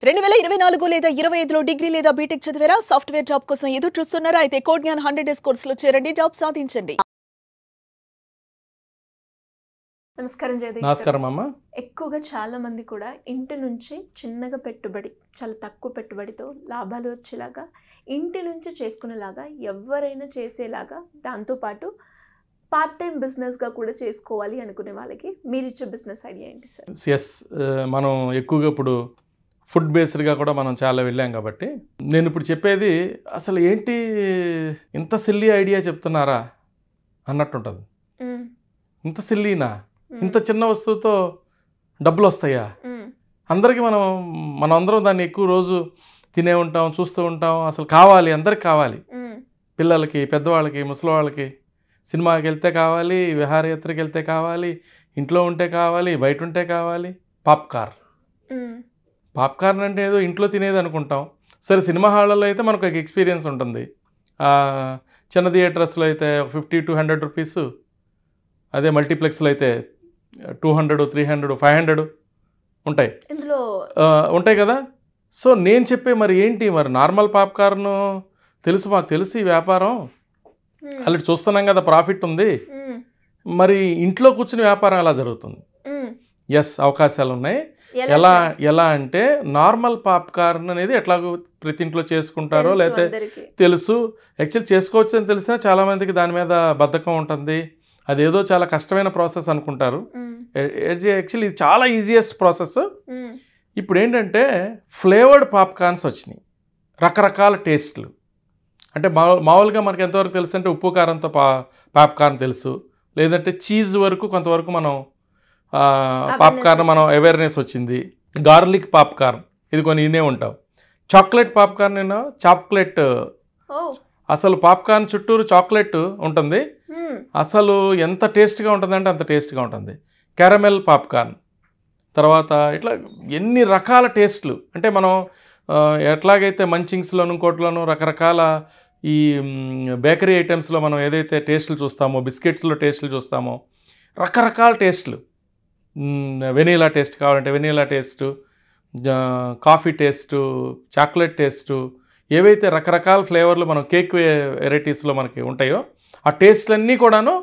2024 లేదా 25లో డిగ్రీ లేదా బీటెక్ చదివారా? సాఫ్ట్వేర్ జాబ్ కోసం ఎదురు చూస్తున్నారా? అయితే కోడ్ జ్ఞాన్ 100 డేస్ కోర్సులో చేరండి, జాబ్ సాధించండి. నమస్కారం జగదీష్. నమస్కారం అమ్మ. ఎక్కువగా చాలా మంది కూడా ఇంటి నుంచి చిన్నగా పెట్టుబడి, చాలా తక్కువ పెట్టుబడితో లాభాలు వచ్చేలాగా, ఇంటి నుంచి చేసుకునేలాగా, ఎవరైనా చేసేలాగా, దాంతోపాటు పార్ట్ టైం బిజినెస్గా కూడా చేసుకోవాలి అనుకునే వాళ్ళకి మీరు ఇచ్చే బిజినెస్ ఐడియా ఏంటి సార్? ఎస్, మనం ఎక్కువగా ఇప్పుడు ఫుడ్ బేస్డ్గా కూడా మనం చాలా వెళ్ళాం కాబట్టి నేను ఇప్పుడు చెప్పేది అసలు ఏంటి ఇంత సిల్లీ ఐడియా చెప్తున్నారా అన్నట్టుంటుంది. ఇంత సిల్లీనా, ఇంత చిన్న వస్తువుతో డబ్బులు వస్తాయా? అందరికీ మనం అందరం దాన్ని ఎక్కువ రోజు తినే ఉంటాం, చూస్తూ ఉంటాం. అసలు కావాలి, అందరికి కావాలి, పిల్లలకి, పెద్దవాళ్ళకి, ముసలివాళ్ళకి. సినిమాకి వెళ్తే కావాలి, విహారయాత్రకి వెళ్తే కావాలి, ఇంట్లో ఉంటే కావాలి, బయట ఉంటే కావాలి. పాప్కార్న్ అంటే ఏదో ఇంట్లో తినేది అనుకుంటాం. సరే, సినిమా హాళ్ళలో అయితే మనకు ఒక ఎక్స్పీరియన్స్ ఉంటుంది. చిన్న థియేటర్స్లో అయితే 50 to 100 రూపీస్, అదే మల్టీప్లెక్స్లో అయితే 200, 300, 500 ఉంటాయి, ఇందులో ఉంటాయి కదా. సో నేను చెప్పే మరి ఏంటి, మరి నార్మల్ పాప్కార్న్ తెలుసు, మాకు తెలుసు ఈ వ్యాపారం, అలా చూస్తున్నాం కదా, ప్రాఫిట్ ఉంది. మరి ఇంట్లో కూర్చుని వ్యాపారం ఎలా జరుగుతుంది? ఎస్, అవకాశాలు ఉన్నాయి. ఎలా అంటే నార్మల్ పాప్కార్న్ అనేది ఎట్లాగో ప్రతి ఇంట్లో చేసుకుంటారో లేకపోతే తెలుసు. యాక్చువల్ చేసుకోవచ్చు అని తెలిసినా చాలామందికి దాని మీద బద్ధకం ఉంటుంది. అదేదో చాలా కష్టమైన ప్రాసెస్ అనుకుంటారు. యాక్చువల్లీ ఇది చాలా ఈజియెస్ట్ ప్రాసెస్. ఇప్పుడు ఏంటంటే ఫ్లేవర్డ్ పాప్కార్న్స్ వచ్చినాయి, రకరకాల టేస్ట్లు. అంటే మామూలుగా మనకి ఎంతవరకు తెలుసు అంటే ఉప్పు కారంతో పాప్కార్న్ తెలుసు, లేదంటే చీజ్ వరకు కొంతవరకు మనం పాప్కార్న్ మనం అవేర్నెస్ వచ్చింది. గార్లిక్ పాప్కార్న్ ఇది కొన్ని ఇనే ఉంటాం. చాక్లెట్ పాప్కార్న్ ఏమో చాక్లెట్, అసలు పాప్కార్న్ చుట్టూరు చాక్లెట్ ఉంటుంది. అసలు ఎంత టేస్ట్గా ఉంటుందంటే అంత టేస్ట్గా ఉంటుంది. క్యారమెల్ పాప్కార్న్, తర్వాత ఇట్లా ఎన్ని రకాల టేస్ట్లు. అంటే మనం ఎట్లాగైతే మంచింగ్స్లోను, ఇంకోట్లోనూ రకరకాల ఈ బేకరీ ఐటమ్స్లో మనం ఏదైతే టేస్ట్లు చూస్తామో, బిస్కెట్స్లో టేస్ట్లు చూస్తామో, రకరకాల టేస్ట్లు. వెనీలా టేస్ట్ కావాలంటే vanilla taste, coffee taste, chocolate taste, ఏవైతే రకరకాల ఫ్లేవర్లు మనం కేక్ వెరైటీస్లో మనకి ఉంటాయో ఆ టేస్ట్లన్నీ కూడాను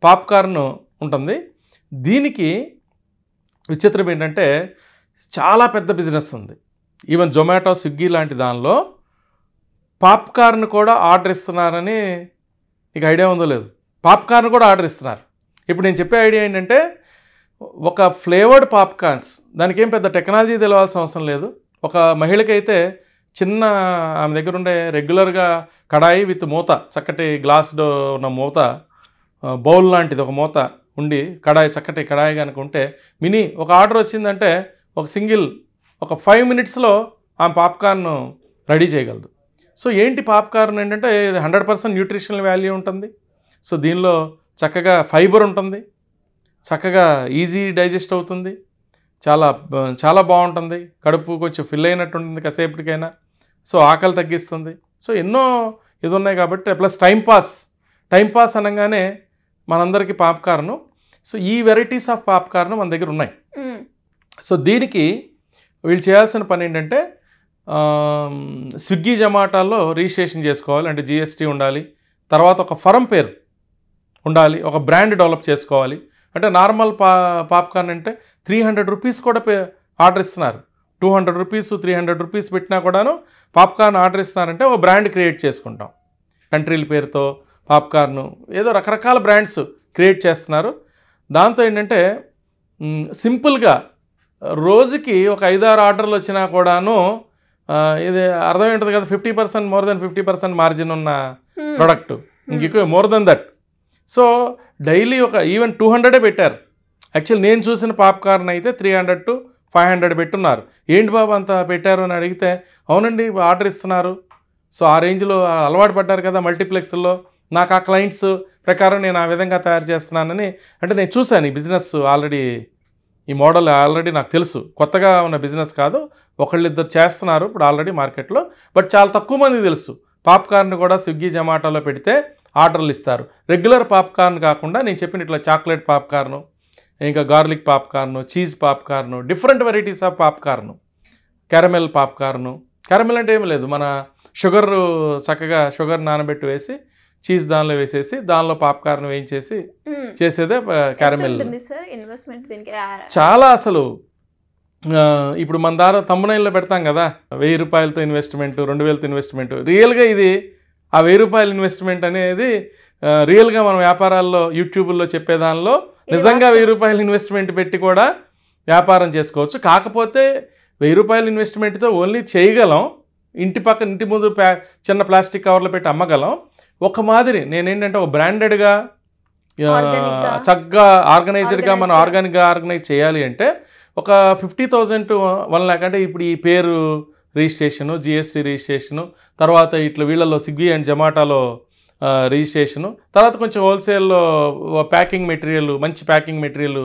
పాప్కార్న్ ఉంటుంది. దీనికి విచిత్రం ఏంటంటే చాలా పెద్ద బిజినెస్ ఉంది. ఈవెన్ జొమాటో, స్విగ్గీ లాంటి దానిలో పాప్కార్న్ కూడా ఆర్డర్ ఇస్తున్నారని నీకు ఐడియా ఉందో లేదు? పాప్కార్న్ కూడా ఆర్డర్ ఇస్తున్నారు. ఇప్పుడు నేను చెప్పే ఐడియా ఏంటంటే ఒక ఫ్లేవర్డ్ పాప్కార్న్స్, దానికి ఏం పెద్ద టెక్నాలజీ తెలవాల్సిన అవసరం లేదు. ఒక మహిళకైతే చిన్న ఆమె దగ్గర ఉండే రెగ్యులర్గా కడాయి విత్ మూత, చక్కటి గ్లాస్ ఉన్న మూత, బౌల్ లాంటిది ఒక మూత ఉండి కడాయి, చక్కటి కడాయి కనుక ఉంటే మినీ ఒక ఆర్డర్ వచ్చిందంటే ఒక 5 minutesలో ఆమె పాప్కార్న్ రెడీ చేయగలదు. సో ఏంటి పాప్కార్న్ ఏంటంటే 100% న్యూట్రిషనల్ వాల్యూ ఉంటుంది. సో దీనిలో చక్కగా ఫైబర్ ఉంటుంది, చక్కగా ఈజీ డైజెస్ట్ అవుతుంది, చాలా బాగుంటుంది, కడుపు కొంచెం ఫిల్ అయినట్టు ఉంటుంది కాసేపటికైనా. సో ఆకలి తగ్గిస్తుంది. సో ఎన్నో ఇది ఉన్నాయి కాబట్టి, ప్లస్ టైంపాస్ అనగానే మనందరికీ పాప్కార్ను. సో ఈ వెరైటీస్ ఆఫ్ పాప్కార్న్ మన దగ్గర ఉన్నాయి. సో దీనికి వీళ్ళు చేయాల్సిన పని ఏంటంటే స్విగ్గీ, జొమాటోలో రిజిస్ట్రేషన్ చేసుకోవాలి, అంటే GST ఉండాలి. తర్వాత ఒక ఫర్మ్ పేరు ఉండాలి, ఒక బ్రాండ్ డెవలప్ చేసుకోవాలి. అంటే నార్మల్ పాప్కార్న్ అంటే 300 రూపీస్ కూడా ఆర్డర్ ఇస్తున్నారు. 200 రూపీస్, 300 రూపీస్ పెట్టినా కూడాను పాప్కార్న్ ఆర్డర్ ఇస్తున్నారంటే ఒక బ్రాండ్ క్రియేట్ చేసుకుంటాం. కంట్రీల పేరుతో పాప్కార్న్, ఏదో రకరకాల బ్రాండ్స్ క్రియేట్ చేస్తున్నారు. దాంతో ఏంటంటే సింపుల్గా రోజుకి ఒక 5-6 ఆర్డర్లు వచ్చినా కూడాను ఇది అర్థమేంటుంది కదా, 50%, more than 50% మార్జిన్ ఉన్న ప్రోడక్ట్, ఇంకెక్కువ more than that. So daily ఒక ఈవెన్ 200 పెట్టారు. యాక్చువల్ నేను చూసిన పాప్కార్న్ అయితే 300 to 500 పెట్టున్నారు. ఏంటి బాబు అంత పెట్టారు అని అడిగితే, అవునండి ఆర్డర్ ఇస్తున్నారు. సో ఆ రేంజ్లో అలవాటు పడ్డారు కదా మల్టీప్లెక్స్లో, నాకు ఆ క్లయింట్స్ ప్రకారం నేను ఆ విధంగా తయారు చేస్తున్నానని. అంటే నేను చూశాను ఈ బిజినెస్ ఆల్రెడీ, ఈ మోడల్ ఆల్రెడీ నాకు తెలుసు, కొత్తగా ఉన్న బిజినెస్ కాదు. ఒకళ్ళిద్దరు చేస్తున్నారు ఇప్పుడు ఆల్రెడీ మార్కెట్లో, బట్ చాలా తక్కువ మందికి తెలుసు. పాప్కార్న్ కూడా స్విగ్గీ, జొమాటోలో పెడితే ఆర్డర్లు ఇస్తారు. రెగ్యులర్ పాప్కార్న్ కాకుండా నేను చెప్పిన ఇట్లా చాక్లెట్ పాప్కార్ను, ఇంకా garlic పాప్కార్ను, cheese పాప్కార్ను, different varieties of పాప్కార్ను. Caramel పాప్కార్ను. Caramel అంటే ఏమి లేదు, మన చక్కగా షుగర్ నానబెట్టి వేసి చీజ్ దానిలో వేసేసి దానిలో పాప్కార్న్ వేయించేసి చేసేదే క్యారమెల్. చాలా అసలు ఇప్పుడు మన దారా తమ్మునైల్లో పెడతాం కదా, 1000 రూపాయలతో ఇన్వెస్ట్మెంట్, 2000తో ఇన్వెస్ట్మెంట్. రియల్గా ఇది ఆ 1000 రూపాయల ఇన్వెస్ట్మెంట్ అనేది రియల్గా మనం వ్యాపారాల్లో యూట్యూబ్లో చెప్పేదానిలో నిజంగా 1000 రూపాయలు ఇన్వెస్ట్మెంట్ పెట్టి కూడా వ్యాపారం చేసుకోవచ్చు. కాకపోతే 1000 రూపాయల ఇన్వెస్ట్మెంట్తో ఓన్లీ చేయగలం, ఇంటి ముందు చిన్న ప్లాస్టిక్ కవర్లో పెట్టి అమ్మగలం. ఒక మాదిరి నేనేంటంటే ఒక బ్రాండెడ్గా చక్కగా ఆర్గనైజ్డ్గా మనం ఆర్గానిక్గా ఆర్గనైజ్ చేయాలి అంటే ఒక 50,000 to 1 lakh. అంటే ఇప్పుడు ఈ పేరు రిజిస్ట్రేషను, జిఎస్టీ రిజిస్ట్రేషను, తర్వాత ఇట్లా వీళ్ళలో స్విగ్గీ అండ్ జొమాటోలో రిజిస్ట్రేషను, తర్వాత కొంచెం హోల్సేల్లో ప్యాకింగ్ మెటీరియల్, మంచి ప్యాకింగ్ మెటీరియల్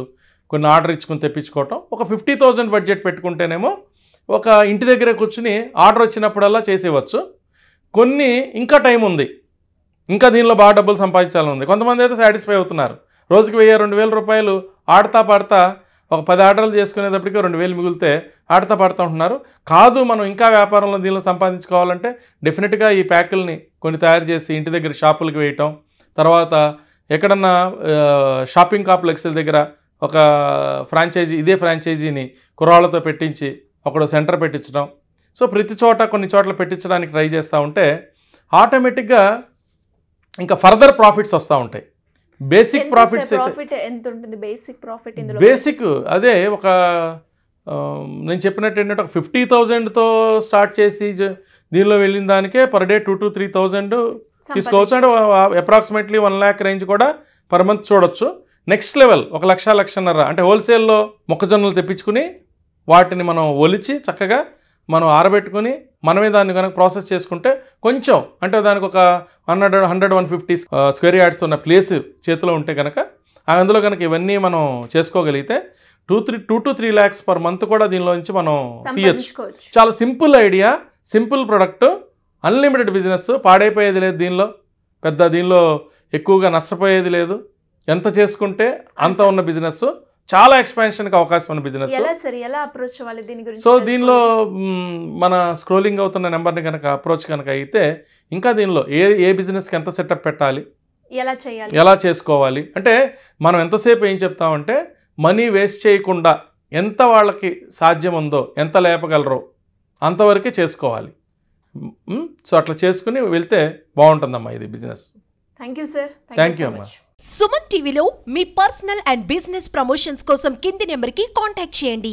కొన్ని ఆర్డర్ ఇచ్చుకొని తెప్పించుకోవటం. ఒక 50,000 బడ్జెట్ పెట్టుకుంటేనేమో ఒక ఇంటి దగ్గర కూర్చుని ఆర్డర్ వచ్చినప్పుడల్లా చేసేవచ్చు. కొన్ని ఇంకా టైం ఉంది, ఇంకా దీనిలో బాగా డబ్బులు సంపాదించాలని ఉంది. కొంతమంది అయితే సాటిస్ఫై అవుతున్నారు, రోజుకి 1000-2000 రూపాయలు ఆడతా పాడతా ఒక 10 ఆర్డర్లు చేసుకునేటప్పటికి 2000 మిగిలితే ఆడతా పాడుతూ ఉంటున్నారు. కాదు మనం ఇంకా వ్యాపారంలో దీనిలో సంపాదించుకోవాలంటే డెఫినెట్గా ఈ ప్యాకుల్ని కొన్ని తయారు చేసి ఇంటి దగ్గర షాపులకి వేయటం, తర్వాత ఎక్కడన్నా షాపింగ్ కాంప్లెక్స్ల దగ్గర ఒక ఫ్రాంచైజీ, ఇదే ఫ్రాంచైజీని కుర్రాళ్ళతో పెట్టించి ఒకడు సెంటర్ పెట్టించడం. సో ప్రతి చోట కొన్ని చోట్ల పెట్టించడానికి ట్రై చేస్తూ ఉంటే ఆటోమేటిక్గా ఇంకా ఫర్దర్ ప్రాఫిట్స్ వస్తూ ఉంటాయి. బేసిక్ ప్రాఫిట్స్ అయితే ఎంత ఉంటుంది? బేసిక్ అదే ఒక నేను చెప్పినట్టు ఏంటంటే ఒక 50,000తో స్టార్ట్ చేసి దీనిలో వెళ్ళిన దానికే పర్ డే 2,000 to 3,000 తీసుకోవచ్చు. అంటే అప్రాక్సిమేట్లీ 1 lakh రేంజ్ కూడా పర్ మంత్ చూడొచ్చు. నెక్స్ట్ లెవెల్ 1,00,000-1,50,000 అంటే హోల్సేల్లో మొక్కజొన్నలు తెప్పించుకుని వాటిని మనం ఒలిచి చక్కగా మనం ఆరబెట్టుకుని మనమే దాన్ని కనుక ప్రాసెస్ చేసుకుంటే కొంచెం అంటే దానికి ఒక 100-150 స్క్వేర్ యార్డ్స్ ఉన్న ప్లేస్ చేతిలో ఉంటే కనుక అందులో కనుక ఇవన్నీ మనం చేసుకోగలిగితే 2 to 3 lakhs పర్ మంత్ కూడా దీనిలో నుంచి మనం తీయచ్చు. చాలా simple idea, simple product, unlimited business. పాడైపోయేది లేదు దీనిలో ఎక్కువగా నష్టపోయేది లేదు. ఎంత చేసుకుంటే అంత ఉన్న బిజినెస్, చాలా ఎక్స్పాన్షన్కి అవకాశం ఉన్న బిజినెస్. సో దీనిలో మన స్క్రోలింగ్ అవుతున్న నెంబర్ని కనుక అప్రోచ్ కనుక అయితే ఇంకా దీనిలో ఏ బిజినెస్కి ఎంత సెటప్ పెట్టాలి, ఎలా చేసుకోవాలి అంటే మనం ఎంతసేపు ఏం చెప్తామంటే మనీ వేస్ట్ చేయకుండా ఎంత వాళ్ళకి సాధ్యం ఉందో, ఎంత లేపగలరో అంతవరకే చేసుకోవాలి. సో అట్లా చేసుకుని వెళ్తే బాగుంటుందమ్మా ఇది business. Thank you sir. Thank you అమ్మా. సుమన్ టీవీలో మీ పర్సనల్ అండ్ బిజినెస్ ప్రమోషన్స్ కోసం కింది నెంబర్కి కాంటాక్ట్ చేయండి.